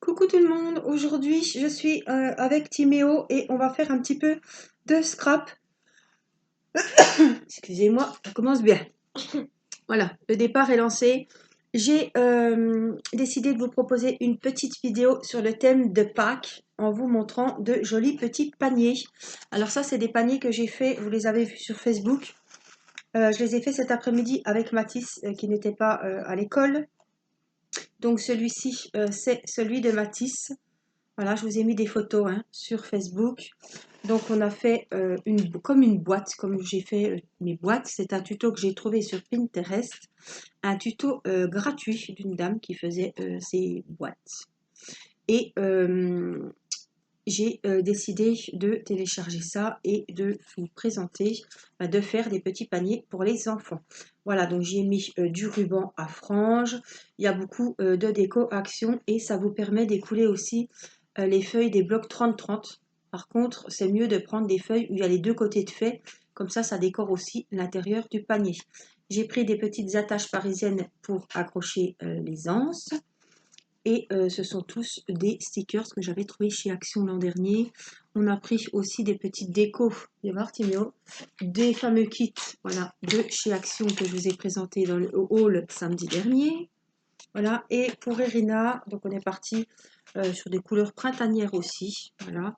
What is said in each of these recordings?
Coucou tout le monde, aujourd'hui je suis avec Timéo et on va faire un petit peu de scrap. Excusez-moi, ça commence bien. Voilà, le départ est lancé. J'ai décidé de vous proposer une petite vidéo sur le thème de Pâques en vous montrant de jolis petits paniers. Alors ça c'est des paniers que j'ai fait, vous les avez vus sur Facebook. Je les ai fait cet après-midi avec Mathis qui n'était pas à l'école. Donc celui-ci c'est celui de Mathis. Voilà, je vous ai mis des photos sur Facebook. Donc on a fait comme une boîte, comme j'ai fait mes boîtes. C'est un tuto que j'ai trouvé sur Pinterest. Un tuto gratuit d'une dame qui faisait ses boîtes. Et j'ai décidé de télécharger ça et de vous présenter, de faire des petits paniers pour les enfants. Voilà, donc j'ai mis du ruban à franges. Il y a beaucoup de déco action et ça vous permet d'écouler aussi les feuilles des blocs 30-30. Par contre, c'est mieux de prendre des feuilles où il y a les deux côtés de fait. Comme ça décore aussi l'intérieur du panier. J'ai pris des petites attaches parisiennes pour accrocher les anses. Et ce sont tous des stickers que j'avais trouvés chez Action l'an dernier. On a pris aussi des petites décos, viens voir Timéo, des fameux kits voilà, de chez Action que je vous ai présenté dans le haul samedi dernier. Voilà, et pour Irina, donc on est parti sur des couleurs printanières aussi. Voilà,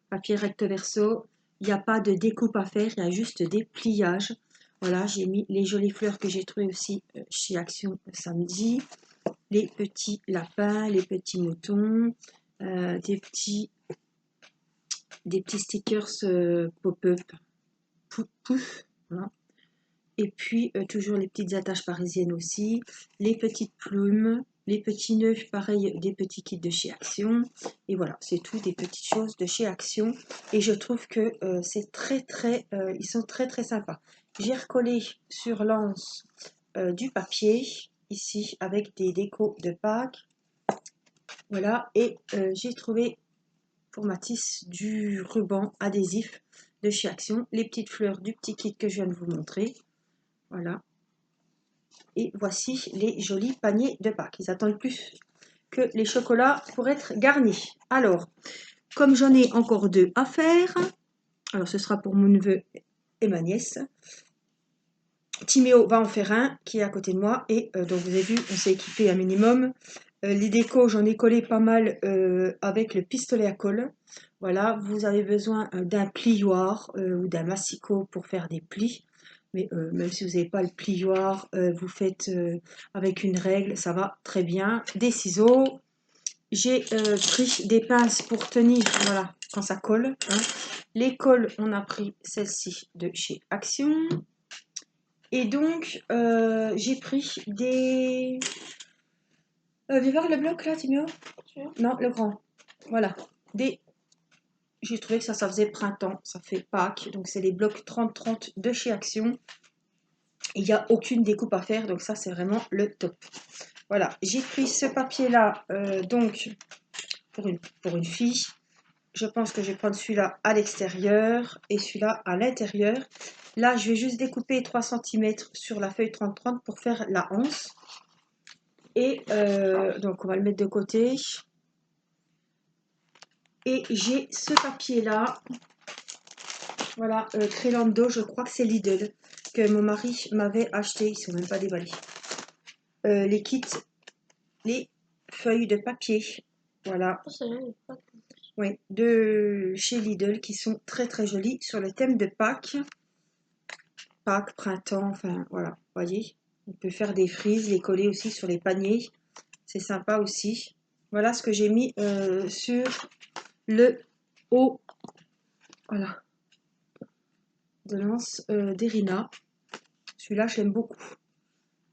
papier recto verso. Il n'y a pas de découpe à faire, il y a juste des pliages. Voilà, j'ai mis les jolies fleurs que j'ai trouvées aussi chez Action samedi. Les petits lapins, les petits moutons, des petits stickers pop-up, pouf, voilà. Et puis toujours les petites attaches parisiennes aussi, les petites plumes, les petits nœuds, pareil, des petits kits de chez Action. Et voilà, c'est tout des petites choses de chez Action. Et je trouve que c'est ils sont très sympas. J'ai recollé sur l'anse du papier, ici, avec des décos de Pâques. Voilà, et j'ai trouvé pour Matisse du ruban adhésif de chez Action, les petites fleurs du petit kit que je viens de vous montrer. Voilà. Et voici les jolis paniers de Pâques. Ils attendent plus que les chocolats pour être garnis. Alors, comme j'en ai encore deux à faire, alors ce sera pour mon neveu et ma nièce. Timéo va en faire un qui est à côté de moi. Et donc vous avez vu, on s'est équipé un minimum. Les décos, j'en ai collé pas mal avec le pistolet à colle. Voilà, vous avez besoin d'un plioir ou d'un massicot pour faire des plis. Mais même si vous n'avez pas le plioir, vous faites avec une règle, ça va très bien. Des ciseaux. J'ai pris des pinces pour tenir, voilà, quand ça colle. Les colles, on a pris celle-ci de chez Action. Et donc, j'ai pris des... viens voir le bloc là, Timéo. Non, le grand. Voilà. J'ai trouvé que ça faisait printemps, ça fait Pâques. Donc, c'est les blocs 30-30 de chez Action. Il n'y a aucune découpe à faire, donc ça, c'est vraiment le top. Voilà, j'ai pris ce papier-là, donc, pour une fille. Je pense que je vais prendre celui-là à l'extérieur et celui-là à l'intérieur. Là, je vais juste découper 3 cm sur la feuille 30-30 pour faire la anse. Et donc, on va le mettre de côté. Et j'ai ce papier-là. Voilà, Crélando, je crois que c'est Lidl, que mon mari m'avait acheté. Ils ne sont même pas déballés. Les kits, les feuilles de papier. Voilà. Oui, de chez Lidl qui sont très jolies sur le thème de Pâques. Pâques, printemps, enfin voilà, voyez. On peut faire des frises, les coller aussi sur les paniers. C'est sympa aussi. Voilà ce que j'ai mis sur le haut. Voilà. De l'anse d'Irina. Celui-là, j'aime beaucoup.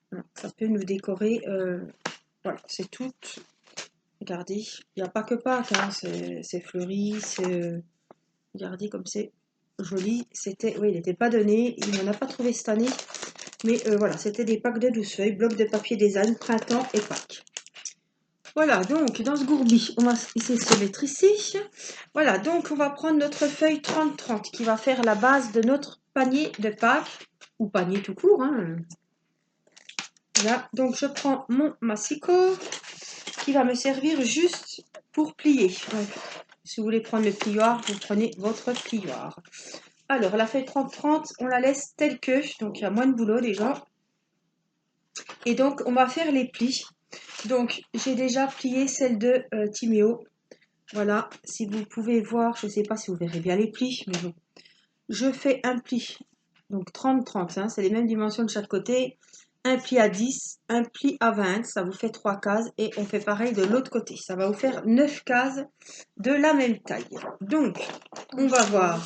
Voilà, ça peut nous décorer. Voilà, c'est tout. Regardez, il n'y a pas que Pâques, hein, c'est fleuri, c'est... regardez comme c'est joli. C'était, oui, il n'était pas donné, il n'en a pas trouvé cette année. Mais voilà, c'était des packs de 12 feuilles, blocs de papier design, printemps et Pâques. Voilà, donc dans ce gourbi, on va essayer de se mettre ici. Voilà, donc on va prendre notre feuille 30-30 qui va faire la base de notre panier de Pâques, ou panier tout court. Hein. Voilà, donc je prends mon massicot qui va me servir juste pour plier. Donc, si vous voulez prendre le plioir, vous prenez votre plioir. Alors, la feuille 30-30, on la laisse telle que, donc il y a moins de boulot déjà. Et donc, on va faire les plis. Donc, j'ai déjà plié celle de Timéo. Voilà, si vous pouvez voir, je ne sais pas si vous verrez bien les plis, mais bon. Je fais un pli, donc 30-30, hein, c'est les mêmes dimensions de chaque côté. Un pli à 10, un pli à 20, ça vous fait 3 cases. Et on fait pareil de l'autre côté, ça va vous faire 9 cases de la même taille. Donc, on va voir.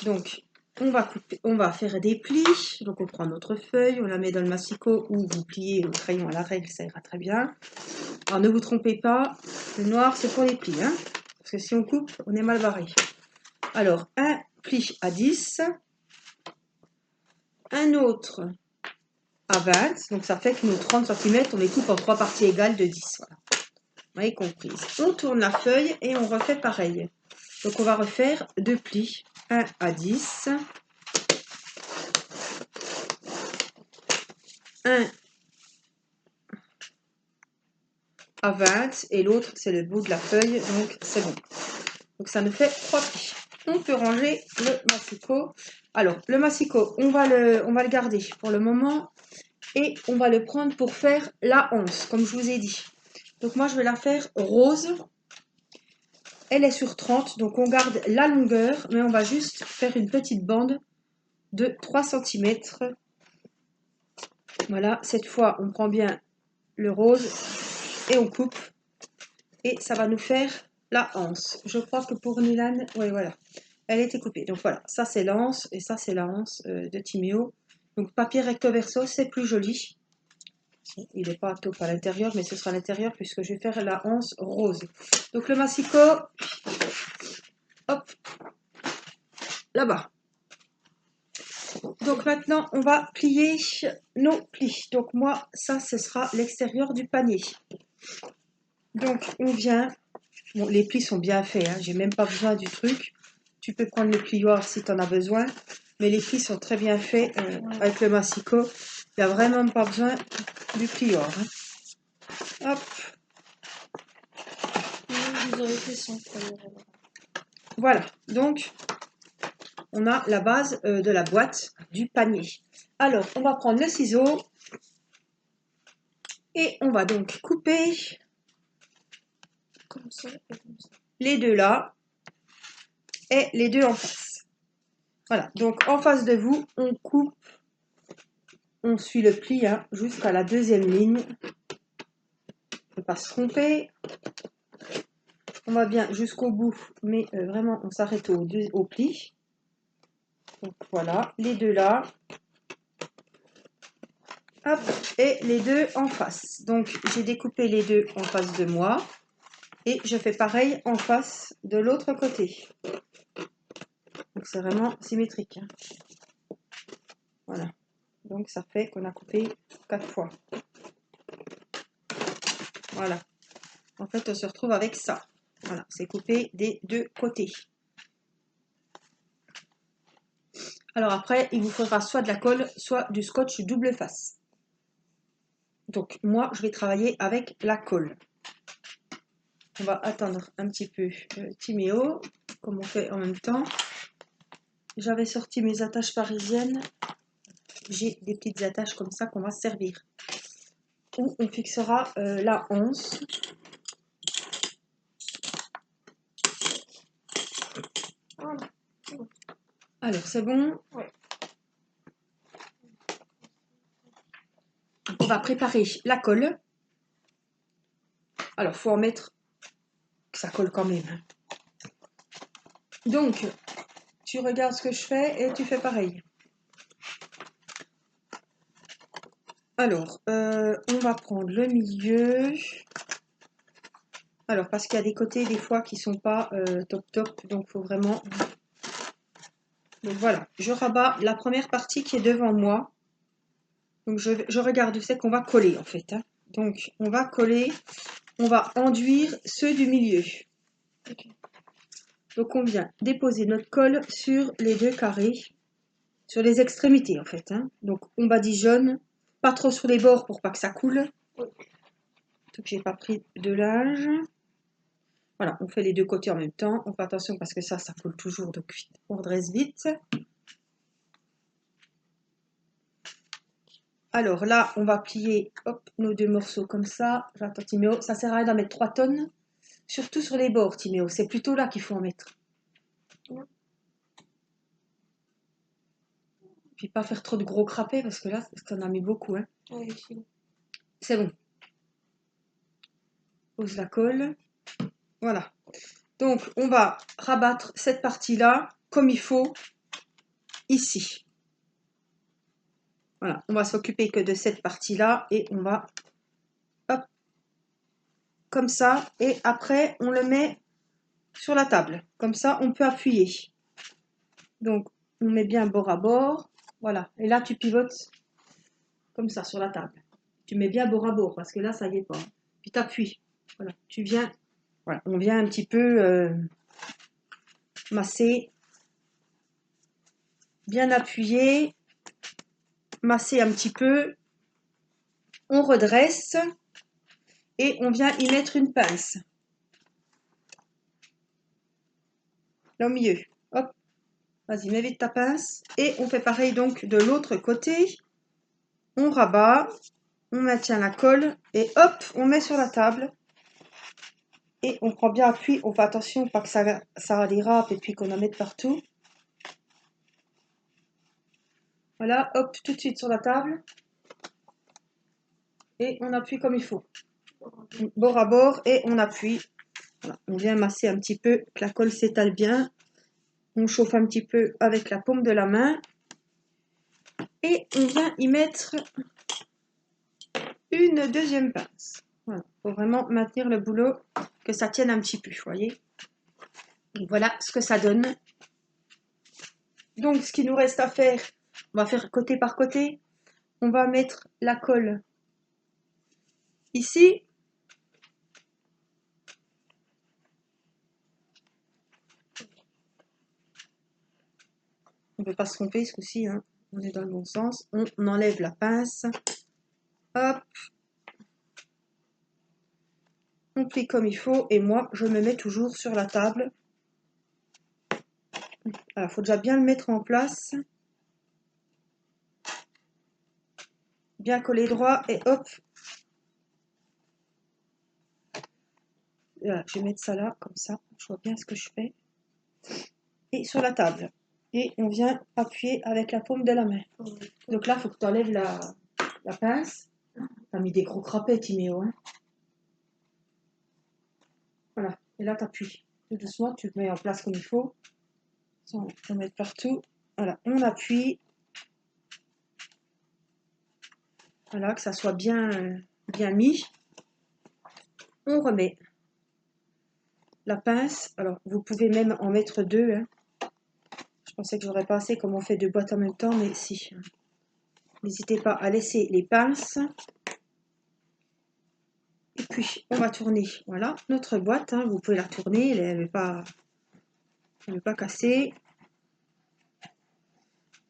Donc, on va couper, on va faire des plis. Donc, on prend notre feuille, on la met dans le massicot ou vous pliez au crayon à la règle, ça ira très bien. Alors, ne vous trompez pas, le noir, c'est pour les plis, hein, parce que si on coupe, on est mal barré. Alors, un pli à 10, un autre à 20, donc ça fait que nos 30 cm, on les coupe en 3 parties égales de 10. Voilà. Vous avez compris. On tourne la feuille et on refait pareil. Donc, on va refaire 2 plis, 1 à 10, 1 à 20 et l'autre, c'est le bout de la feuille, donc c'est bon. Donc, ça nous fait 3 plis. On peut ranger le massicot. Alors, le massicot, on va le garder pour le moment et on va le prendre pour faire la anse, comme je vous ai dit. Donc, moi, je vais la faire rose. Elle est sur 30, donc on garde la longueur, mais on va juste faire une petite bande de 3 cm. Voilà, cette fois, on prend bien le rose et on coupe. Et ça va nous faire la anse. Je crois que pour Nilan, oui, voilà, elle était coupée. Donc voilà, ça c'est l'anse et ça c'est la anse de Timéo. Donc papier recto verso, c'est plus joli. Il n'est pas taupe à l'intérieur, mais ce sera à l'intérieur puisque je vais faire la anse rose. Donc le massicot, hop, là-bas. Donc maintenant, on va plier nos plis. Donc moi, ça, ce sera l'extérieur du panier. Donc on vient, bon, les plis sont bien faits, hein, j'ai même pas besoin du truc. Tu peux prendre le plioir si tu en as besoin, mais les plis sont très bien faits avec le massicot. Il n'y a vraiment pas besoin du plioir. Hein. Hop. Vous aurez fait sans Voilà, donc on a la base de la boîte du panier. Alors, on va prendre le ciseau et on va donc couper comme ça et comme ça. les deux là et les deux en face. Voilà, donc en face de vous, on coupe, on suit le pli hein, jusqu'à la deuxième ligne. Ne pas se tromper. On va bien jusqu'au bout, mais vraiment on s'arrête au pli. Donc voilà, les deux là. Hop, et les deux en face. Donc j'ai découpé les deux en face de moi. Et je fais pareil en face de l'autre côté. Donc c'est vraiment symétrique. Hein. Voilà. Donc ça fait qu'on a coupé 4 fois. Voilà. En fait, on se retrouve avec ça. Voilà, c'est coupé des deux côtés. Alors après, il vous faudra soit de la colle, soit du scotch double face. Donc moi, je vais travailler avec la colle. On va attendre un petit peu Timéo, comme on fait en même temps. J'avais sorti mes attaches parisiennes. J'ai des petites attaches comme ça qu'on va servir. Où on fixera la anse. Voilà. Alors, c'est bon. Ouais. On va préparer la colle. Alors, il faut en mettre que ça colle quand même. Donc, tu regardes ce que je fais et tu fais pareil. Alors, on va prendre le milieu. Alors, parce qu'il y a des côtés, des fois, qui sont pas top, donc il faut vraiment... Donc voilà, je rabats la première partie qui est devant moi. Donc, je regarde où c'est qu'on va coller, en fait. Hein. Donc, on va coller, on va enduire ceux du milieu. Okay. Donc, on vient déposer notre colle sur les deux carrés, sur les extrémités, en fait. Hein. Donc, on badigeonne, pas trop sur les bords pour pas que ça coule. Oui. Donc, j'ai pas pris de linge. Voilà, on fait les deux côtés en même temps. On fait attention parce que ça coule toujours, donc on redresse vite. Alors là, on va plier hop, nos deux morceaux comme ça. J'attends Timéo, ça sert à rien d'en mettre 3 tonnes. Surtout sur les bords, Timéo, c'est plutôt là qu'il faut en mettre. Puis pas faire trop de gros crapets parce que là, ça en a mis beaucoup. Hein. Oui, C'est bon. Pose la colle. Voilà. Donc, on va rabattre cette partie-là comme il faut ici. Voilà, on va s'occuper que de cette partie-là et on va, hop, comme ça. Et après, on le met sur la table. Comme ça, on peut appuyer. Donc, on met bien bord à bord. Voilà. Et là, tu pivotes comme ça sur la table. Tu mets bien bord à bord parce que là, ça y est pas. Puis tu appuies. Voilà. Tu viens. Voilà. On vient un petit peu masser. Bien appuyer. Masser un petit peu. On redresse. Et on vient y mettre une pince. Là au milieu. Hop. Vas-y, mets vite ta pince. Et on fait pareil donc de l'autre côté. On rabat. On maintient la colle. Et hop, on met sur la table. Et on prend bien appui. On fait attention pas que ça dérape et puis qu'on en mette partout. Voilà, hop, tout de suite sur la table. Et on appuie comme il faut. Bord à bord et on appuie. Voilà, on vient masser un petit peu, que la colle s'étale bien. On chauffe un petit peu avec la paume de la main. Et on vient y mettre une deuxième pince. Voilà, faut vraiment maintenir le boulot, que ça tienne un petit peu, vous voyez. Donc voilà ce que ça donne. Donc ce qu'il nous reste à faire, on va faire côté par côté. On va mettre la colle ici. On ne peut pas se tromper ce coup-ci, hein. On est dans le bon sens. On enlève la pince. Hop. On plie comme il faut. Et moi, je me mets toujours sur la table. Alors, il faut déjà bien le mettre en place. Bien coller droit. Et hop. Voilà, je vais mettre ça là, comme ça. Je vois bien ce que je fais. Et sur la table. Et on vient appuyer avec la paume de la main. Donc là, il faut que tu enlèves la pince. T'as mis des gros crapets, Timéo. Hein. Voilà. Et là, tu appuies. Tout doucement, tu le mets en place comme il faut. Sans en mettre partout. Voilà. On appuie. Voilà, que ça soit bien, bien mis. On remet la pince. Alors, vous pouvez même en mettre deux. Hein. Je pensais que j'aurais pas assez comme on fait deux boîtes en même temps, mais si. N'hésitez pas à laisser les pinces. Et puis, on va tourner. Voilà, notre boîte. Hein, vous pouvez la tourner. Elle ne veut pas casser.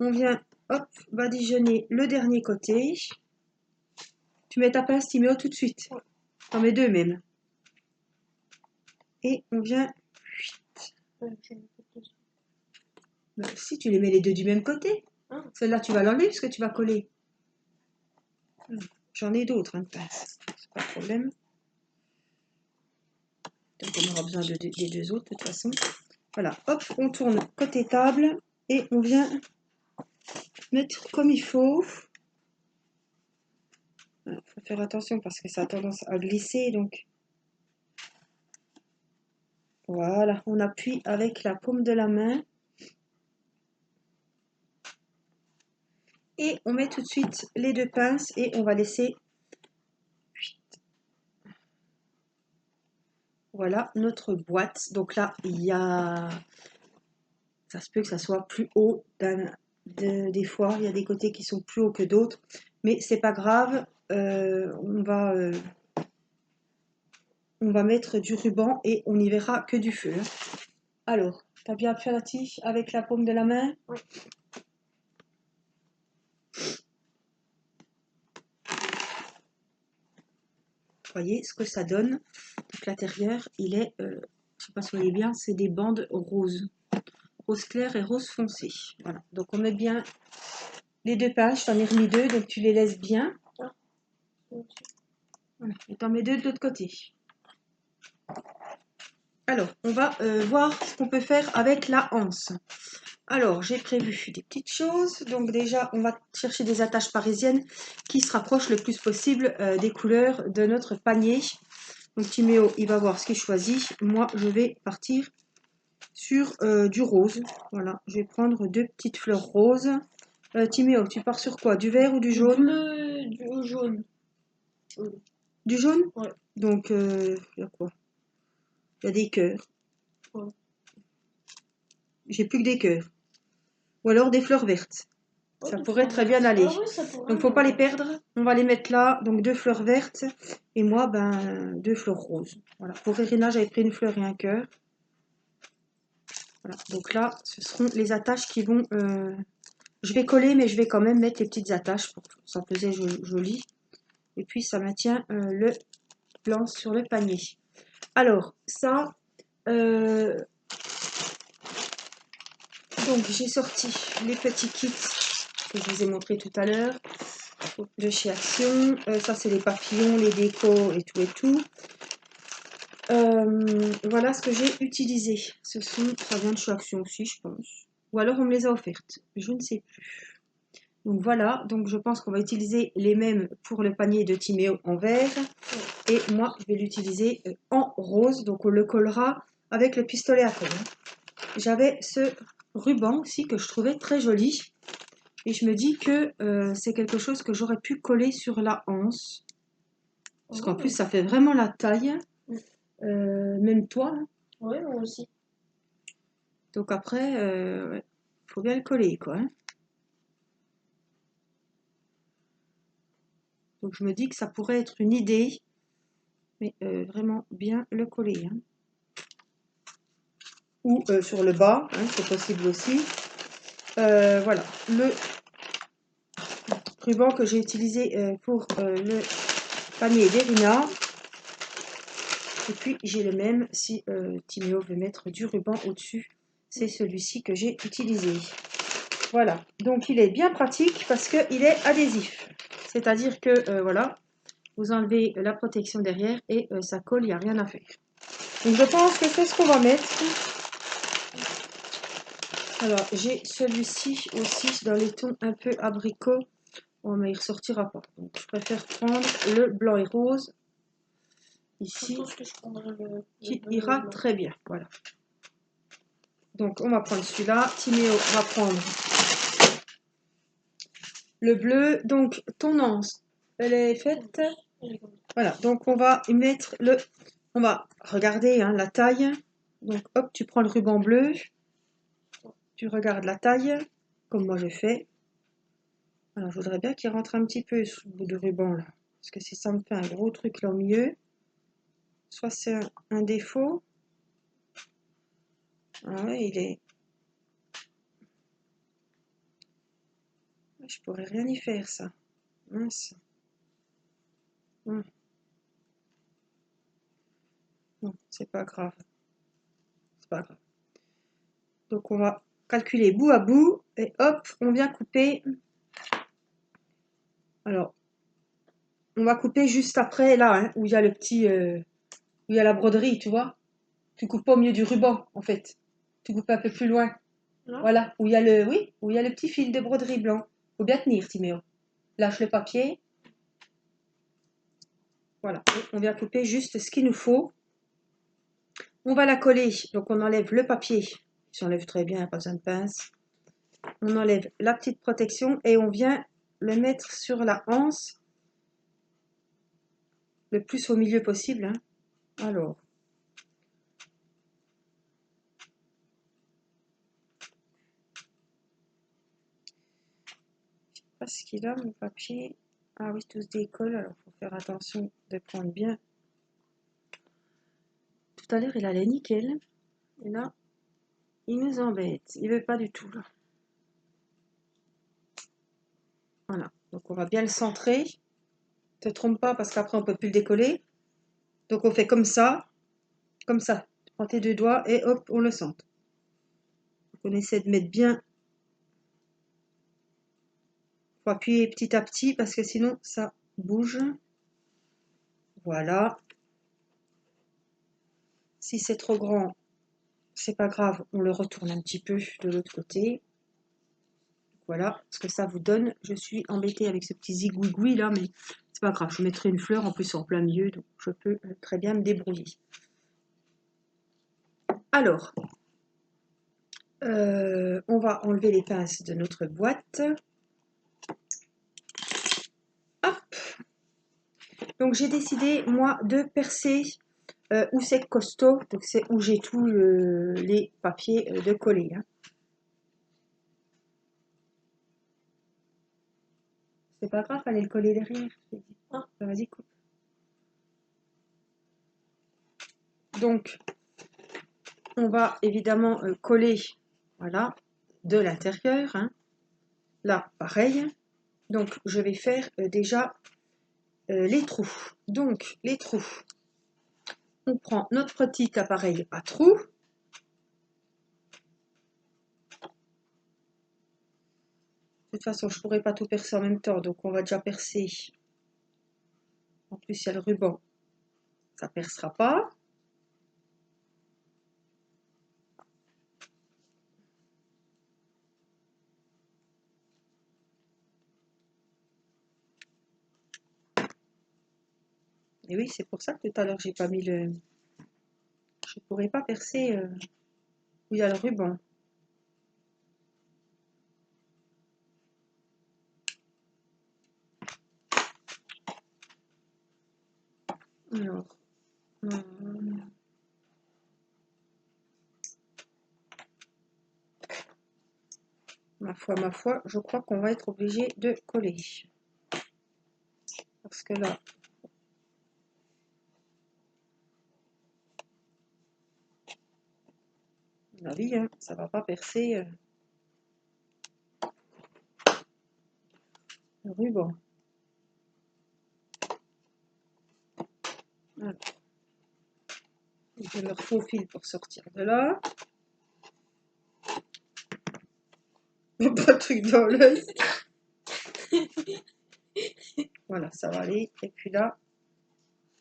On vient, hop, badigeonner le dernier côté. Tu mets ta pince, Timéo, tout de suite. T'en mets deux même. Et on vient... Si tu les mets les deux du même côté. Celle-là, tu vas l'enlever parce que tu vas coller. J'en ai d'autres, hein, de pinces. C'est pas de problème. Donc, on aura besoin des deux autres, de toute façon. Voilà, hop, on tourne côté table. Et on vient mettre comme il faut. Il faut faire attention parce que ça a tendance à glisser. Donc, voilà, on appuie avec la paume de la main. Et on met tout de suite les deux pinces et on va laisser. Voilà notre boîte. Donc là, il y a. Ça se peut que ça soit plus haut des fois. Il y a des côtés qui sont plus hauts que d'autres. Mais c'est pas grave. On va mettre du ruban et on n'y verra que du feu. Hein. Alors, tu as bien appuyé la tige avec la paume de la main? Oui. Vous voyez ce que ça donne. Donc l'intérieur, il est je sais pas si vous voyez bien, c'est des bandes roses. Rose clair et rose foncé. Voilà, donc on met bien les deux pages, je t'en ai remis deux, donc tu les laisses bien. Voilà, et t'en mets deux de l'autre côté. Alors, on va voir ce qu'on peut faire avec la anse. Alors, j'ai prévu des petites choses. Donc déjà, on va chercher des attaches parisiennes qui se rapprochent le plus possible des couleurs de notre panier. Donc Timéo, il va voir ce qu'il choisit. Moi, je vais partir sur du rose. Voilà, je vais prendre deux petites fleurs roses. Timéo, tu pars sur quoi? Du vert ou du jaune? Bleu, du jaune. Du jaune? Ouais. Donc, il y a quoi? Il y a des cœurs. Ouais. J'ai plus que des cœurs. Ou alors des fleurs vertes. Ouais, Ça des pourrait fleurs très vertes. bien aller. Ah ouais, ça pourrait Donc, faut aller, pas les ouais. perdre. On va les mettre là. Donc, deux fleurs vertes. Et moi, ben, deux fleurs roses. Voilà. Pour Irina, j'avais pris une fleur et un cœur. Voilà. Donc là, ce seront les attaches qui vont... Je vais coller, mais je vais quand même mettre les petites attaches pour que ça faisait joli. Et puis, ça maintient le blanc sur le panier. Alors, ça... donc, j'ai sorti les petits kits que je vous ai montré tout à l'heure. De chez Action. Ça, c'est les papillons, les décos et tout et tout. Voilà ce que j'ai utilisé. Ça vient de chez Action aussi, je pense. Ou alors on me les a offertes. Je ne sais plus. Donc voilà. Donc je pense qu'on va utiliser les mêmes pour le panier de Timéo en vert. Et moi, je vais l'utiliser en rose. Donc on le collera avec le pistolet à colle. J'avais ce ruban aussi que je trouvais très joli. Et je me dis que c'est quelque chose que j'aurais pu coller sur la anse. Parce qu'en plus, ça fait vraiment la taille. Même toi. Hein. Ouais, moi aussi. Donc après, ouais, faut bien le coller, quoi. Hein. Donc je me dis que ça pourrait être une idée. Mais vraiment bien le coller. Hein. Ou sur le bas, hein, c'est possible aussi. Voilà, le ruban que j'ai utilisé pour le panier d'Irina. Et puis j'ai le même si Timéo veut mettre du ruban au-dessus. C'est celui-ci que j'ai utilisé. Voilà, donc il est bien pratique parce qu'il est adhésif. C'est-à-dire que voilà, vous enlevez la protection derrière et ça colle, il n'y a rien à faire. Donc je pense que c'est ce qu'on va mettre. Alors j'ai celui-ci aussi dans les tons un peu abricot. Oh mais il ne ressortira pas. Donc je préfère prendre le blanc et rose. Ici, Je pense que je prendrai le qui bleu ira blanc. très bien. Voilà. Donc on va prendre celui-là. Timéo va prendre le bleu. Donc ton anse, elle est faite. Voilà, donc on va y mettre le... On va regarder hein, la taille. Donc hop, tu prends le ruban bleu. Tu regardes la taille, comme moi je fais. Alors je voudrais bien qu'il rentre un petit peu sous le bout du ruban là. Parce que si ça me fait un gros truc là au milieu, soit c'est un défaut. Ah ouais, il est... Je pourrais rien y faire ça. Mince. Non, c'est pas grave. C'est pas grave. Donc on va calculer bout à bout et hop, on vient couper. Alors, on va couper juste après là, hein, où il y a le petit, où il y a la broderie, tu vois. Tu coupes pas au milieu du ruban, en fait. Tu coupes un peu plus loin. Non. Voilà, où il y a le, oui, où il y a le petit fil de broderie blanc. Faut bien tenir, Timéo. Lâche le papier. Voilà, et on vient couper juste ce qu'il nous faut. On va la coller, donc on enlève le papier. Il s'enlève très bien, pas besoin de pince. On enlève la petite protection et on vient le mettre sur la anse le plus au milieu possible. Hein. Alors, je sais pas ce qu'il a mon papier. Ah oui, tout se décolle, alors il faut faire attention de prendre bien. Tout à l'heure, il allait nickel. Et là, il nous embête. Il veut pas du tout. Là. Voilà, donc on va bien le centrer. Ne te trompe pas parce qu'après, on peut plus le décoller. Donc on fait comme ça. Comme ça. prends tes 2 doigts et hop, on le centre. On essaie de mettre bien. Il faut appuyer petit à petit parce que sinon ça bouge. Voilà. Si c'est trop grand, c'est pas grave, on le retourne un petit peu de l'autre côté. Voilà ce que ça vous donne. Je suis embêtée avec ce petit zigouigoui là, mais c'est pas grave. Je mettrai une fleur en plus en plein milieu, donc je peux très bien me débrouiller. Alors, on va enlever les pinces de notre boîte. Hop. Donc j'ai décidé moi de percer où c'est costaud, donc c'est où j'ai tous les papiers de coller. Hein. C'est pas grave, fallait le coller derrière. Ah, vas-y, coupe. Donc, on va évidemment coller, voilà, de l'intérieur. Hein. Là, pareil. Donc, je vais faire déjà les trous. Donc, les trous. On prend notre petit appareil à trous. De toute façon, je ne pourrai pas tout percer en même temps, donc on va déjà percer. En plus, il y a le ruban. Ça ne percera pas. Et oui, c'est pour ça que tout à l'heure, j'ai pas mis le... Je ne pourrais pas percer où il y a le ruban. Alors, ma foi, je crois qu'on va être obligé de coller. Parce que là, à mon avis, hein, ça va pas percer le ruban. Alors, je me refaufile pour sortir de là. Pas de truc dans l'œil. Voilà, ça va aller. Et puis là,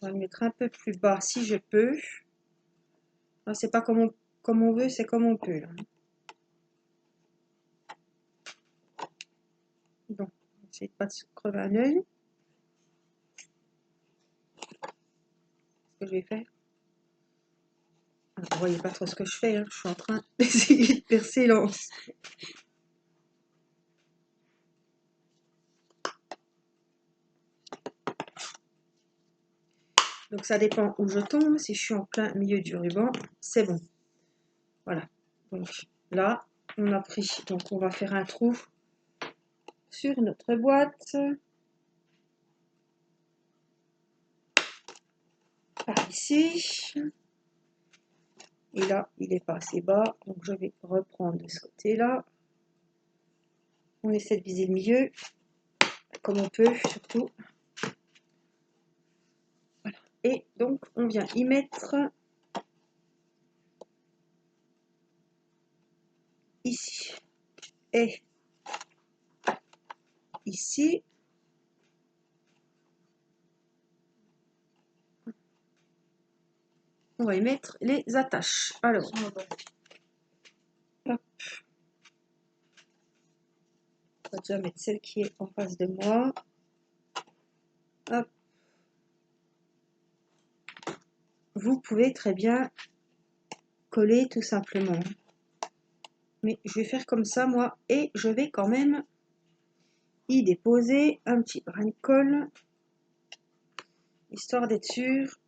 on va le mettre un peu plus bas si je peux. Là, c'est pas comme on veut, c'est comme on peut. Là. Bon, j'essaie de pas de se crever un œil. Ce que je vais faire. Alors, vous voyez pas trop ce que je fais, hein. Je suis en train d'essayer de percer l'anse. Donc ça dépend où je tombe. Si je suis en plein milieu du ruban, c'est bon. Voilà. Donc là, on a pris. Donc on va faire un trou sur notre boîte. Par ici. Et là, il n'est pas assez bas. Donc je vais reprendre de ce côté-là. On essaie de viser le milieu. Comme on peut, surtout. Voilà. Et donc, on vient y mettre ici et ici. On va y mettre les attaches. Alors, hop. On va déjà mettre celle qui est en face de moi. Hop. Vous pouvez très bien coller tout simplement. Mais je vais faire comme ça, moi, et je vais quand même y déposer un petit brin de colle, histoire d'être sûr.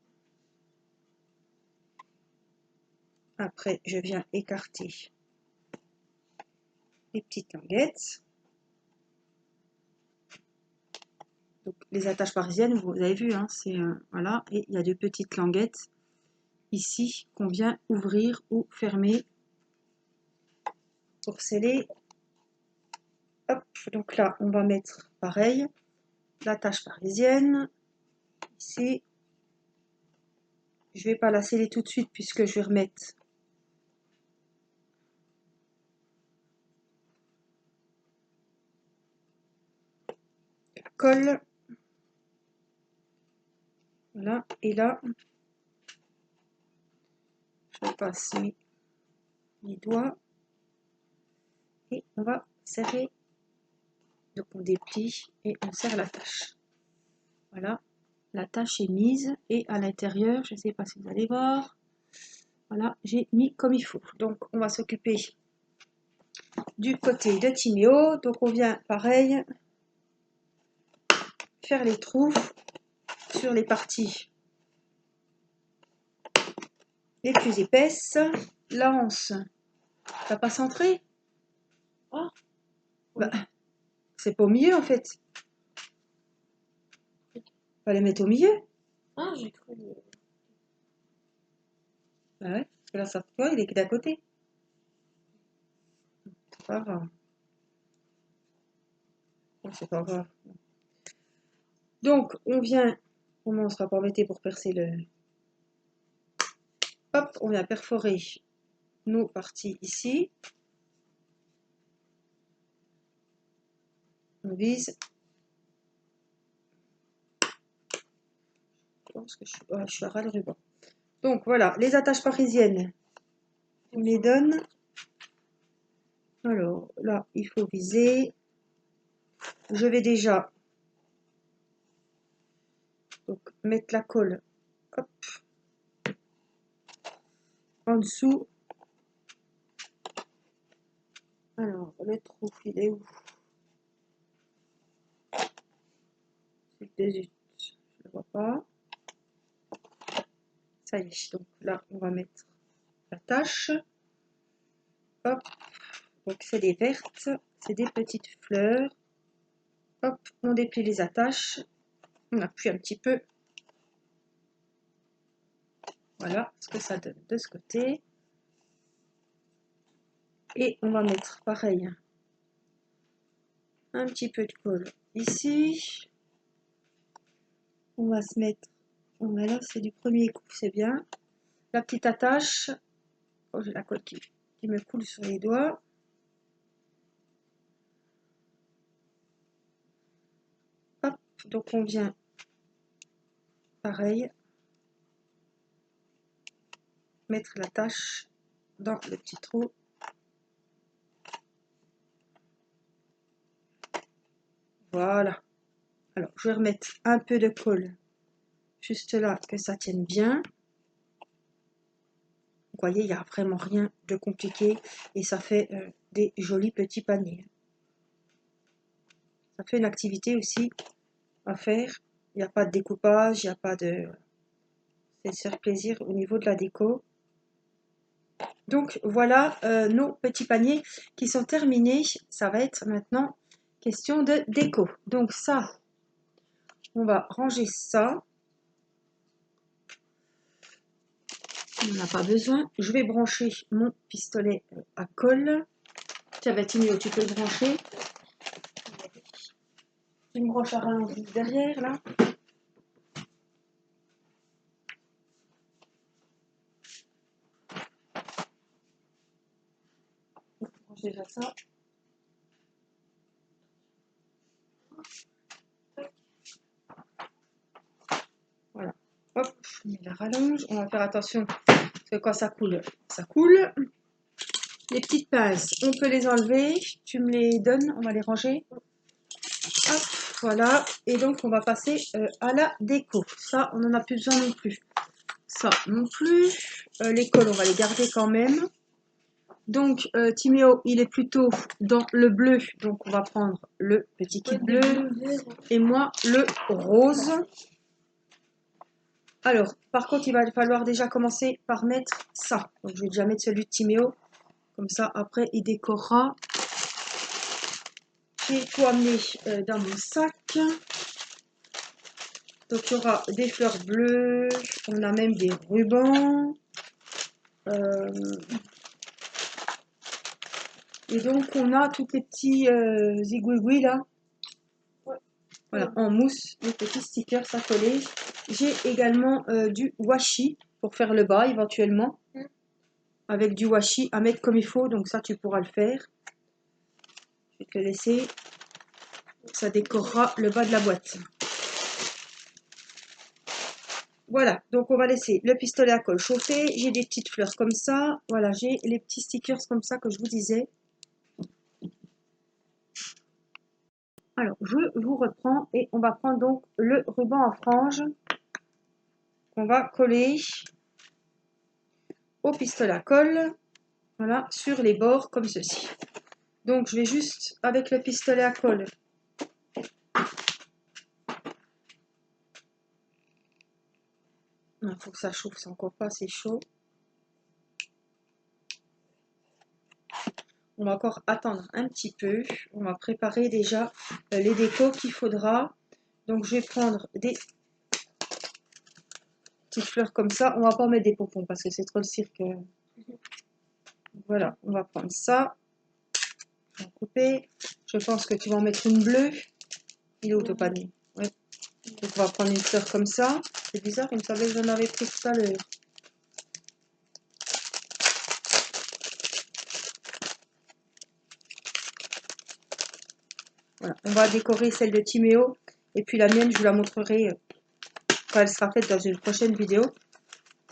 Après, je viens écarter les petites languettes. Donc, les attaches parisiennes, vous avez vu, hein, c'est voilà, et il y a 2 petites languettes ici qu'on vient ouvrir ou fermer pour sceller. Hop, donc là, on va mettre pareil, l'attache parisienne, ici, Je vais pas la sceller tout de suite puisque je vais remettre colle. Voilà, et là, je passe mes doigts et on va serrer. Donc on déplie et on serre la tâche. Voilà, la tâche est mise et à l'intérieur, je ne sais pas si vous allez voir, voilà, j'ai mis comme il faut. Donc on va s'occuper du côté de Timéo. Donc on vient pareil faire les trous sur les parties les plus épaisses. La hanse, t'as pas centré? Ah, Bah, c'est pas au milieu en fait. Fallait mettre au milieu. ah j'ai cru. Bah ouais, parce que là ça toi, il est d'à côté. C'est pas grave. Bon, c'est pas grave. Donc on vient, comment on sera pas embêté pour percer le. Hop, on vient perforer nos parties ici. On vise. Je pense que je suis à ras le ruban. Donc voilà, les attaches parisiennes, on les donne. Alors là, il faut viser. Je vais déjà donc, mettre la colle, hop, en dessous. Alors, le trou, il est où? C'est zut, je ne le vois pas. Ça y est, donc là, on va mettre la tâche. Hop, donc c'est des vertes, c'est des petites fleurs. Hop, on déplie les attaches. On appuie un petit peu. Voilà ce que ça donne de ce côté. Et on va mettre pareil un petit peu de colle ici. On va se mettre, là c'est du premier coup, c'est bien. La petite attache. Oh, j'ai la colle qui me coule sur les doigts. Hop, donc on vient pareil mettre la tâche dans le petit trou. Voilà. Alors je vais remettre un peu de colle juste là, que ça tienne bien. Vous voyez, il n'y a vraiment rien de compliqué et ça fait des jolis petits paniers. Ça fait une activité aussi à faire. Il n'y a pas de découpage, il n'y a pas de... C'est se faire plaisir au niveau de la déco. Donc voilà nos petits paniers qui sont terminés. Ça va être maintenant question de déco. Donc ça, on va ranger ça. On n'en a pas besoin. Je vais brancher mon pistolet à colle. Tiens, bah, Timéo, tu peux le brancher. Tu me branches à rallonge derrière, là. Je branche déjà ça. Voilà. Hop, je mets la rallonge. On va faire attention, parce que quand ça coule, ça coule. Les petites pinces, on peut les enlever. Tu me les donnes, on va les ranger. Hop, voilà. Et donc, on va passer à la déco. Ça, on n'en a plus besoin non plus. Ça non plus. Les cols, on va les garder quand même. Donc, Timéo, il est plutôt dans le bleu. Donc, on va prendre le petit kit bleu. Et moi, le rose. Alors, par contre, il va falloir déjà commencer par mettre ça. Donc, je vais déjà mettre celui de Timéo. Comme ça, après, il décorera. J'ai tout amené dans mon sac. Donc, il y aura des fleurs bleues. On a même des rubans. Et donc, on a tous les petits zigouigouis là. Ouais. Voilà, en mousse, les petits stickers à coller. J'ai également du washi pour faire le bas éventuellement. Mm. Avec du washi à mettre comme il faut, donc ça tu pourras le faire. Je vais te le laisser. Ça décorera le bas de la boîte. Voilà, donc on va laisser le pistolet à colle chauffer. J'ai des petites fleurs comme ça. Voilà, j'ai les petits stickers comme ça que je vous disais. Alors, je vous reprends et on va prendre donc le ruban en frange qu'on va coller au pistolet à colle. Voilà, sur les bords comme ceci. Donc, je vais juste, avec le pistolet à colle, il faut que ça chauffe, c'est encore pas assez chaud. On va encore attendre un petit peu. On va préparer déjà les décos qu'il faudra. Donc, je vais prendre des petites fleurs comme ça. On va pas mettre des pompons parce que c'est trop le cirque. Voilà, on va prendre ça. On va couper. Je pense que tu vas en mettre une bleue. Il est où ton panier? Ouais. Donc, on va prendre une fleur comme ça. C'est bizarre, il me semblait que j'en avais pris tout à l'heure. Voilà. On va décorer celle de Timéo. Et puis la mienne, je vous la montrerai quand elle sera faite dans une prochaine vidéo.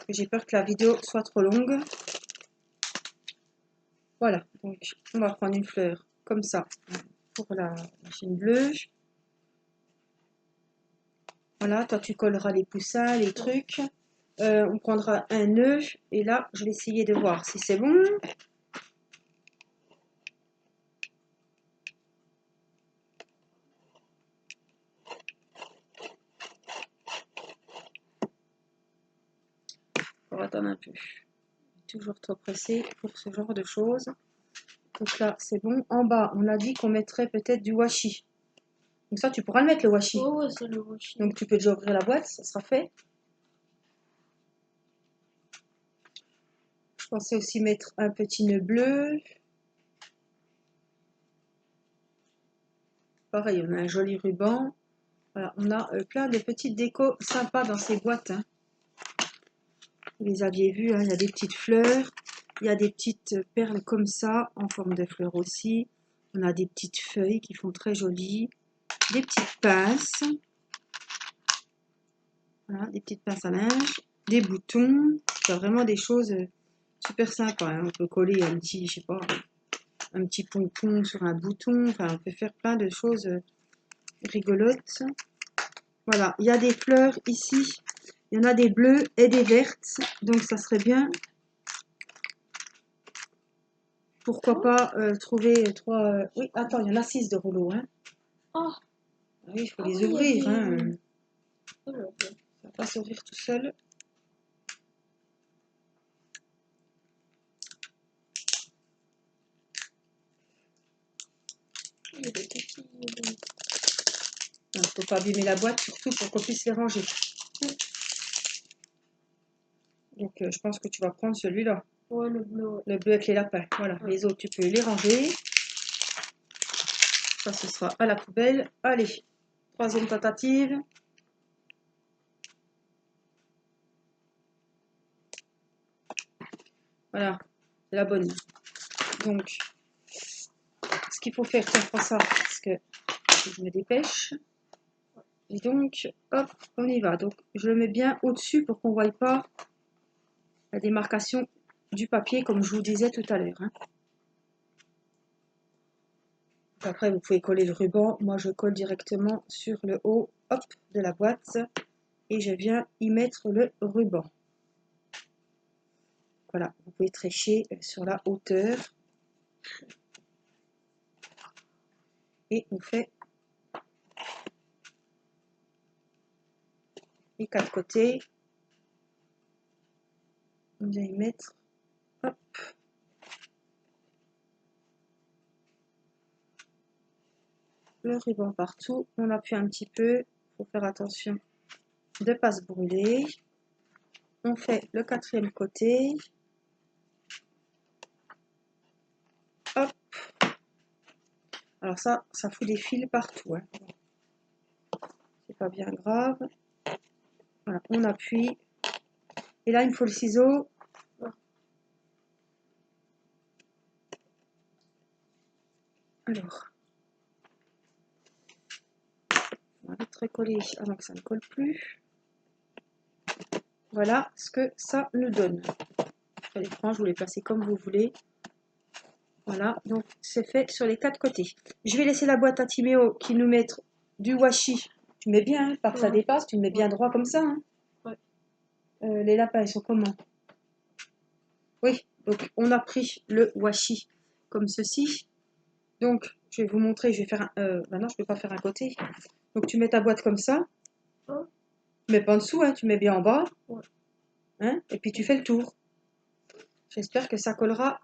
J'ai peur que la vidéo soit trop longue. Voilà, donc on va prendre une fleur comme ça pour la machine bleue. Voilà, toi tu colleras les poussins, les trucs. On prendra un nœud et là je vais essayer de voir si c'est bon. On va attendre un peu. Toujours trop pressé pour ce genre de choses. Donc là c'est bon. En bas on a dit qu'on mettrait peut-être du washi. Donc ça tu pourras le mettre le washi. Oh ouais, c'est le washi. Donc tu peux déjà ouvrir la boîte, ça sera fait. Je pensais aussi mettre un petit nœud bleu. Pareil, on a un joli ruban. Voilà, on a plein de petites décos sympas dans ces boîtes. Hein. Vous les aviez vues, hein, il y a des petites fleurs. Il y a des petites perles comme ça, en forme de fleurs aussi. On a des petites feuilles qui font très jolies. Des petites pinces. Voilà, des petites pinces à linge. Des boutons. Il y a vraiment des choses super sympas. Hein. On peut coller un petit, je sais pas, un petit pompon sur un bouton. Enfin, on peut faire plein de choses rigolotes. Voilà, il y a des fleurs ici. Il y en a des bleues et des vertes. Donc, ça serait bien. Pourquoi pas trouver trois... Oui, attends, il y en a 6 de rouleaux. Hein. Oh, Oui, il faut ah les oui, ouvrir. il y a Hein. des- Oh là là. Ça va pas s'ouvrir tout seul. Il y a des petits- Il ne faut pas abîmer la boîte, surtout pour qu'on puisse les ranger. Donc, je pense que tu vas prendre celui-là. Ouais, le bleu. Ouais. Le bleu avec les lapins. Voilà, Ouais. les autres, tu peux les ranger. Ça, ce sera à la poubelle. Allez, troisième tentative. Voilà, c'est la bonne. Donc, ce qu'il faut faire, tiens, prends ça, parce que je me dépêche. Et donc, hop, on y va. Donc, je le mets bien au-dessus pour qu'on ne voie pas la démarcation du papier, comme je vous disais tout à l'heure. Hein. Après, vous pouvez coller le ruban. Moi, je colle directement sur le haut, hop, de la boîte. Et je viens y mettre le ruban. Voilà, vous pouvez trécher sur la hauteur. Et on fait les 4 côtés. On vient y mettre, hop, le ruban partout. On appuie un petit peu. Il faut faire attention de ne pas se brûler. On fait le 4e côté. Hop. Alors ça fout des fils partout. Hein. C'est pas bien grave. Voilà, on appuie. Et là, il me faut le ciseau. Alors, on va vite recoller avant que ça ne colle plus. Voilà ce que ça nous donne. Les franges, vous les placez comme vous voulez. Voilà, donc c'est fait sur les 4 côtés. Je vais laisser la boîte à Timéo qui nous met du washi. Tu mets bien, hein, pas que ça dépasse, tu mets bien droit comme ça. Hein. Ouais. Les lapins, ils sont comment? Oui, donc on a pris le washi comme ceci. Donc, je vais vous montrer, je vais faire un... maintenant, je ne peux pas faire un côté. Donc, tu mets ta boîte comme ça. Oh. Tu mets pas en dessous, hein, tu mets bien en bas. Ouais. Hein, et puis, tu fais le tour. J'espère que ça collera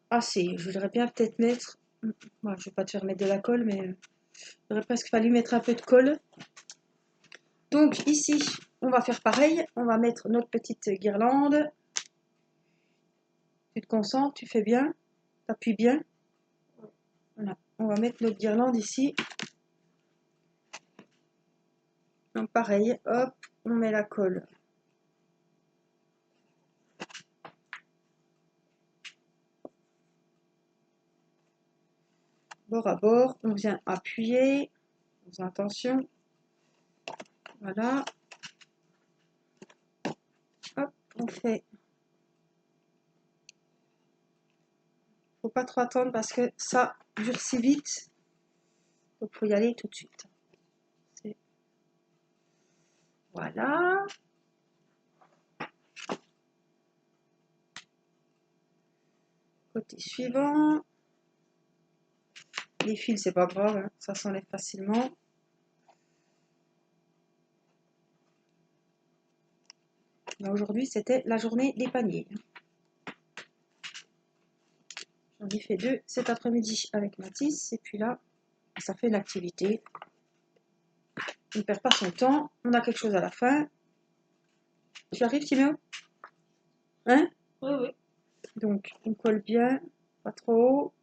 assez. Je voudrais bien peut-être mettre... Bon, je ne vais pas te faire mettre de la colle, mais il aurait presque fallu mettre un peu de colle. Donc, ici, on va faire pareil. On va mettre notre petite guirlande. Tu te concentres, tu fais bien. Tu appuies bien. Voilà. On va mettre notre guirlande ici. Donc pareil, hop, on met la colle. Bord à bord, on vient appuyer. Faisons attention. Voilà. Hop, on fait. Faut pas trop attendre parce que ça durcit vite. Donc faut y aller tout de suite. Voilà. Côté suivant. Les fils, c'est pas grave, hein, ça s'enlève facilement. Aujourd'hui, c'était la journée des paniers. J'en ai fait 2 cet après-midi avec Mathis. Et puis là, ça fait une activité. On ne perd pas son temps. On a quelque chose à la fin. Tu arrives, Timéo? Hein? Oui, oui. Donc, on colle bien, pas trop haut.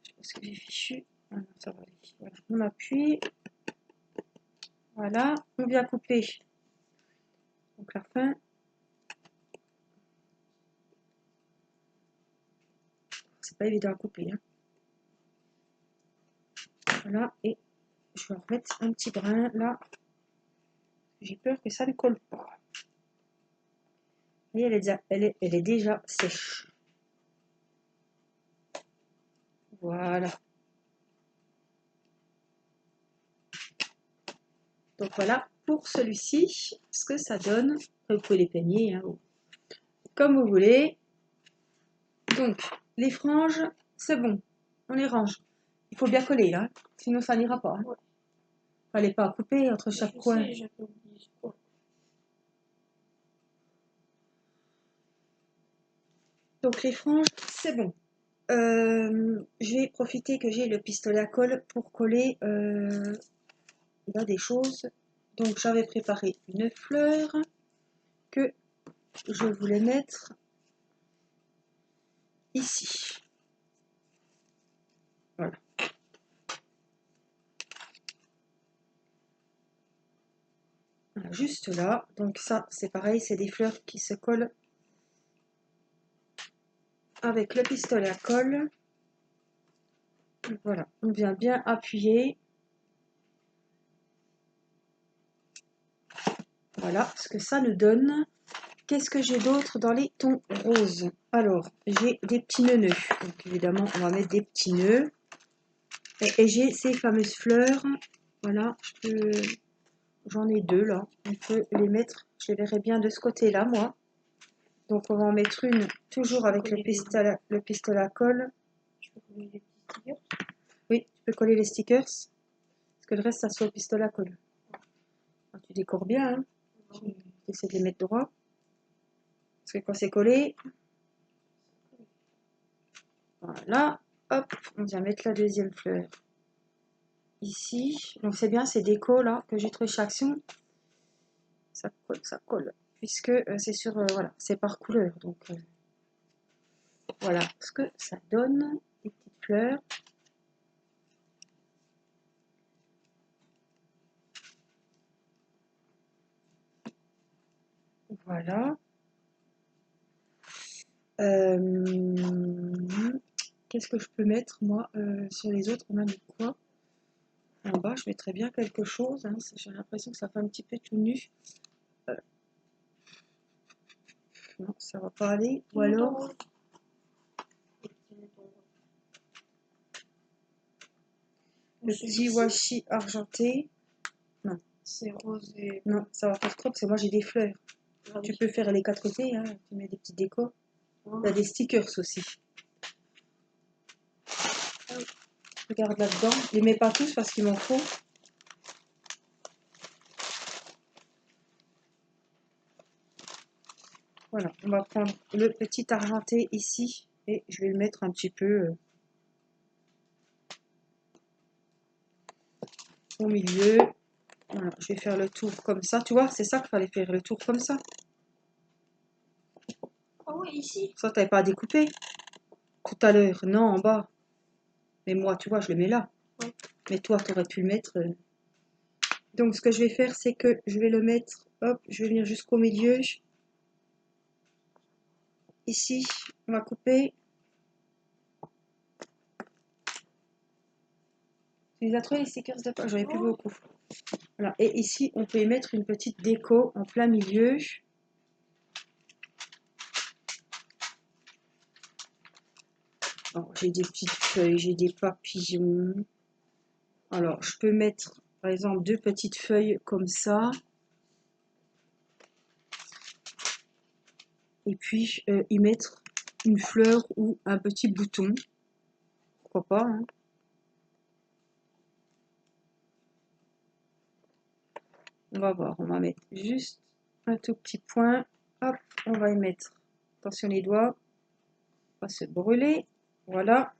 Je pense que j'ai fichu. Ah non, ça va aller. Voilà. On appuie. Voilà. On vient couper. Donc, la fin. C'est pas évident à couper. Hein. Voilà. Et je vais en remettre un petit brin là. J'ai peur que ça ne colle pas. Et elle est déjà sèche. Voilà. Donc voilà pour celui-ci, ce que ça donne. Après, vous pouvez les peigner hein, comme vous voulez. Donc les franges, c'est bon. On les range. Il faut bien coller là, sinon ça n'ira pas. Hein. Ouais. Fallait pas couper entre chaque coin. Sais, j'avais oublié. Ouais. Donc les franges, c'est bon. Je vais profiter que j'ai le pistolet à colle pour coller là, des choses. Donc j'avais préparé une fleur que je voulais mettre ici. Voilà. Voilà, juste là. Donc ça, c'est pareil, c'est des fleurs qui se collent avec le pistolet à colle. Voilà, on vient bien appuyer. Voilà ce que ça nous donne. Qu'est-ce que j'ai d'autre dans les tons roses? Alors, j'ai des petits nœuds. Donc évidemment, on va mettre des petits nœuds. Et j'ai ces fameuses fleurs. Voilà, j'en ai 2 là. On peut les mettre, je les verrai bien de ce côté-là, moi. Donc on va en mettre une toujours avec le pistolet à colle. Je peux coller les petits stickers. Oui, tu peux coller les stickers. Parce que le reste, ça soit au pistolet à colle. Alors, tu décores bien, hein. Tu essaies de les mettre droit. Parce que quand c'est collé, voilà, hop, on vient mettre la deuxième fleur ici. Donc c'est bien ces décos là que j'ai trouvé chez Action. Ça colle. Puisque c'est sur, voilà, c'est par couleur. Donc voilà ce que ça donne, des petites fleurs. Voilà. Qu'est-ce que je peux mettre, moi, sur les autres? On a mis quoi? En bas, je mettrais bien quelque chose. Hein. J'ai l'impression que ça fait un petit peu tout nu. Non, ça va pas aller. Ou alors, le petit washi argenté. Non, c'est rose et... non, ça va faire trop parce que moi j'ai des fleurs. Ah Tu oui. peux faire les 4 côtés, hein. Tu mets des petits décos. Ah. Il y a des stickers aussi. Regarde là-dedans. Je les mets pas tous parce qu'il m'en faut. Voilà, on va prendre le petit argenté ici et je vais le mettre un petit peu au milieu. Voilà, je vais faire le tour comme ça. Tu vois, c'est ça qu'il fallait faire, le tour comme ça. Ah oui, ici. Ça, t'avais pas à découper tout à l'heure. Non, en bas. Mais moi, tu vois, je le mets là. Ouais. Mais toi, tu aurais pu le mettre. Donc, ce que je vais faire, c'est que je vais le mettre. Hop, je vais venir jusqu'au milieu. Ici, on va couper. Tu les as trouvés les stickers de poche? J'en ai plus beaucoup. Voilà. Et ici, on peut y mettre une petite déco en plein milieu. Alors, j'ai des petites feuilles, j'ai des papillons. Alors, je peux mettre, par exemple, 2 petites feuilles comme ça. Et puis, y mettre une fleur ou un petit bouton. Pourquoi pas, hein. On va voir, on va mettre juste un tout petit point. Hop, on va y mettre. Attention les doigts, on va se brûler. Voilà.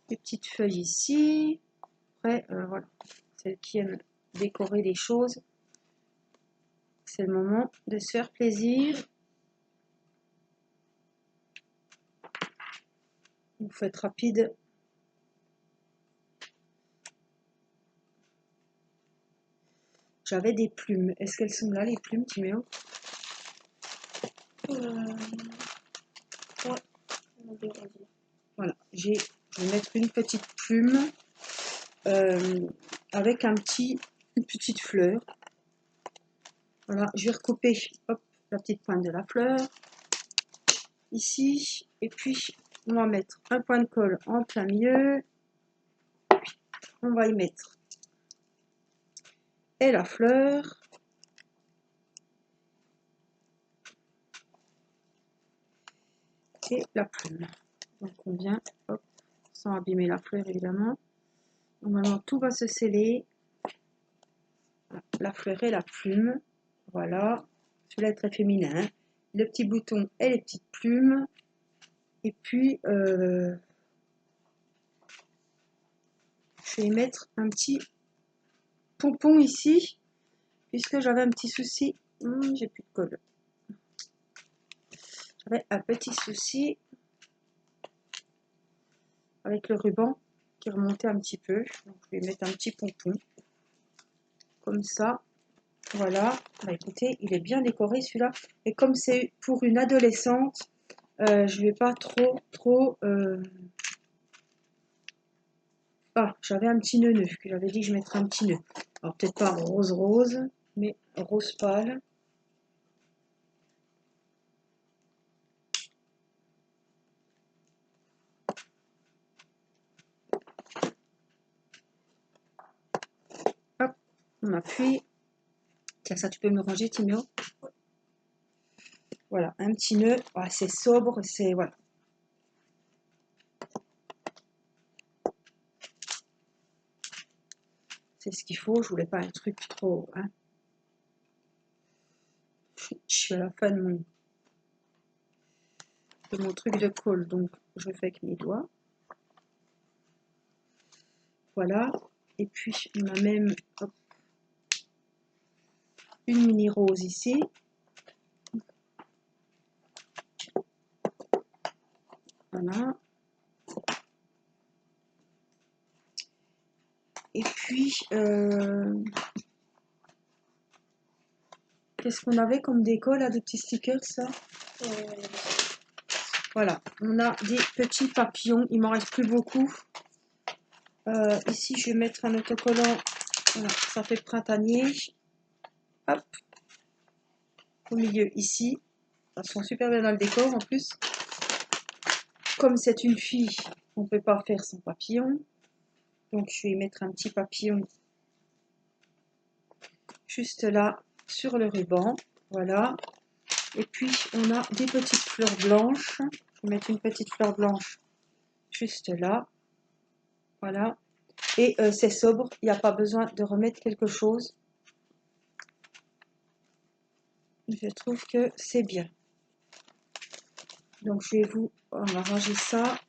Des petites feuilles ici. Après, voilà. Celles qui aiment décorer des choses, c'est le moment de se faire plaisir. Vous faites rapide. J'avais des plumes. Est-ce qu'elles sont là, les plumes, Timéo? Ouais. On va dire. Voilà. Je vais mettre une petite plume avec une petite fleur. Voilà. Je vais recouper hop, la petite pointe de la fleur. Ici. Et puis, on va mettre un point de colle en plein milieu. On va y mettre et la fleur. Et la plume. Donc on vient, hop, sans abîmer la fleur évidemment. Normalement tout va se sceller. La fleur et la plume. Voilà. Celui-là est très féminin. Le petit bouton et les petites plumes. Et puis je vais y mettre un petit pompon ici. Puisque j'avais un petit souci. J'ai plus de colle. J'avais un petit souci avec le ruban qui remontait un petit peu. Donc je vais mettre un petit pompon. Comme ça. Voilà. Bah écoutez, il est bien décoré celui-là. Et comme c'est pour une adolescente, je vais pas trop... Ah, j'avais un petit nœud que j'avais dit que je mettrais un petit nœud. Alors peut-être pas rose, mais rose pâle. Hop, on appuie. Tiens, ça tu peux me le ranger, Timéo. Voilà, un petit nœud. Ah, c'est sobre, c'est... Voilà. C'est ce qu'il faut, je voulais pas un truc trop... Hein. Je suis à la fin de mon truc de colle, donc je fais avec mes doigts. Voilà. Et puis, on a même hop, une mini rose ici. Voilà. Et puis, qu'est-ce qu'on avait comme déco là, des petits stickers ça? Voilà, on a des petits papillons, il m'en reste plus beaucoup. Ici, je vais mettre un autocollant, voilà, ça fait printanier. Hop, au milieu ici, elles sont super bien dans le décor en plus. Comme c'est une fille, on ne peut pas faire son papillon. Donc je vais mettre un petit papillon juste là sur le ruban. Voilà. Et puis on a des petites fleurs blanches. Je vais mettre une petite fleur blanche juste là. Voilà. Et c'est sobre, il n'y a pas besoin de remettre quelque chose. Je trouve que c'est bien. Donc on va ranger ça.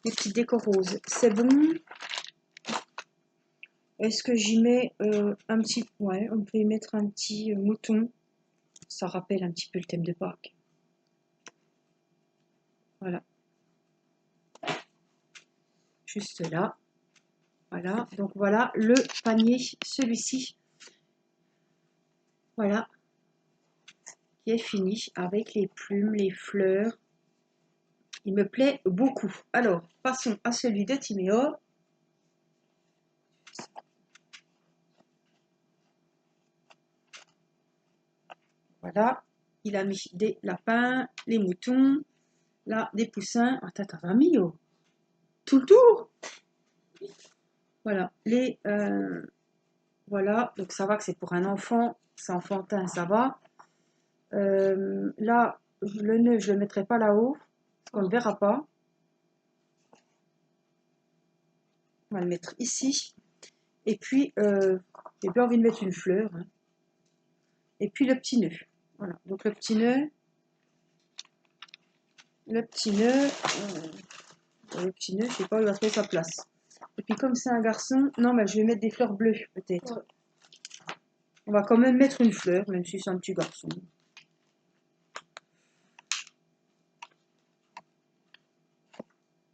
Les petites décos roses, c'est bon. Est-ce que j'y mets un petit... Ouais, on peut y mettre un petit mouton. Ça rappelle un petit peu le thème de Pâques. Voilà. Juste là. Voilà. Donc voilà le panier, celui-ci. Voilà. Qui est fini avec les plumes, les fleurs. Il me plaît beaucoup. Alors, passons à celui de Timéo. Voilà. Il a mis des lapins, les moutons, là, des poussins. Attends, t'as mis tout le tour. Voilà. Voilà. Donc, ça va que c'est pour un enfant. C'est enfantin, ça va. Là, le nœud, je ne le mettrai pas là-haut. On ne verra pas. On va le mettre ici. Et puis, j'ai bien envie de mettre une fleur. Hein. Et puis, le petit nœud. Voilà. Donc, le petit nœud, je sais pas où il va trouver sa place. Et puis, comme c'est un garçon, non, mais je vais mettre des fleurs bleues, peut-être. Ouais. On va quand même mettre une fleur, même si c'est un petit garçon.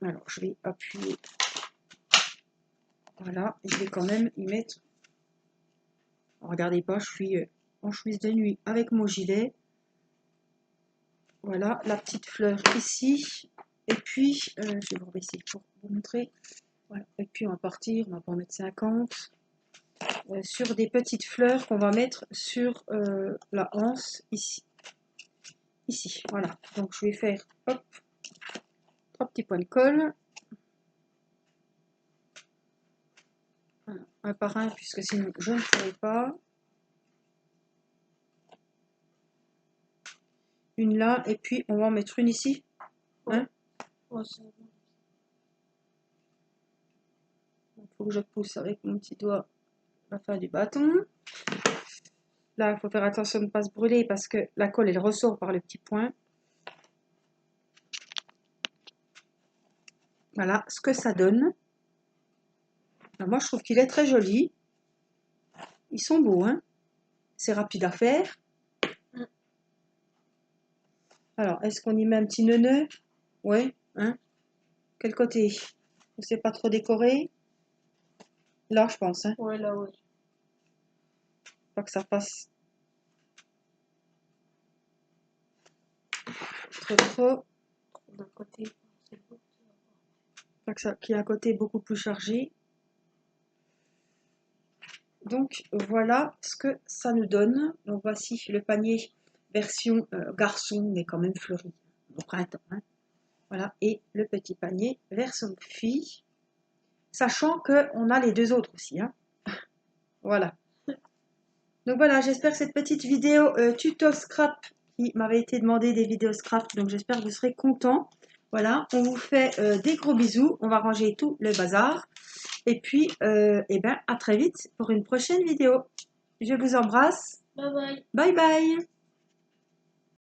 Alors, je vais appuyer. Voilà, et je vais quand même y mettre. Regardez pas, je suis en chemise de nuit avec mon gilet. Voilà, la petite fleur ici. Et puis, je vais vous rebaisser pour vous montrer. Voilà. Et puis, on va partir, on va pas en mettre 50. Sur des petites fleurs qu'on va mettre sur la anse ici. Ici, voilà. Donc, je vais faire, hop, 3 petits points de colle. Voilà, un par un, puisque sinon, je ne pourrai pas. Une là, et puis on va en mettre une ici. Hein? Il faut que je pousse avec mon petit doigt la fin du bâton. Là, il faut faire attention de ne pas se brûler parce que la colle, elle ressort par le petit point. Voilà ce que ça donne. Alors, moi, je trouve qu'il est très joli. Ils sont beaux, hein? C'est rapide à faire. Alors, est-ce qu'on y met un petit nœud? Oui, hein? Quel côté? C'est pas trop décoré? Là, je pense, hein? Ouais, là, ouais. Pas que ça passe trop. D'un côté, c'est beau. Pas que ça, qui est un côté beaucoup plus chargé. Donc voilà ce que ça nous donne. Donc voici le panier version garçon, mais quand même fleuri au printemps. Hein. Voilà, et le petit panier version fille, sachant qu'on a les deux autres aussi. Hein. Voilà. Donc voilà, j'espère que cette petite vidéo tuto scrap qui m'avait été demandé des vidéos scrap, donc j'espère que vous serez contents. Voilà, on vous fait des gros bisous. On va ranger tout le bazar. Et puis, eh ben, à très vite pour une prochaine vidéo. Je vous embrasse. Bye bye. Bye bye.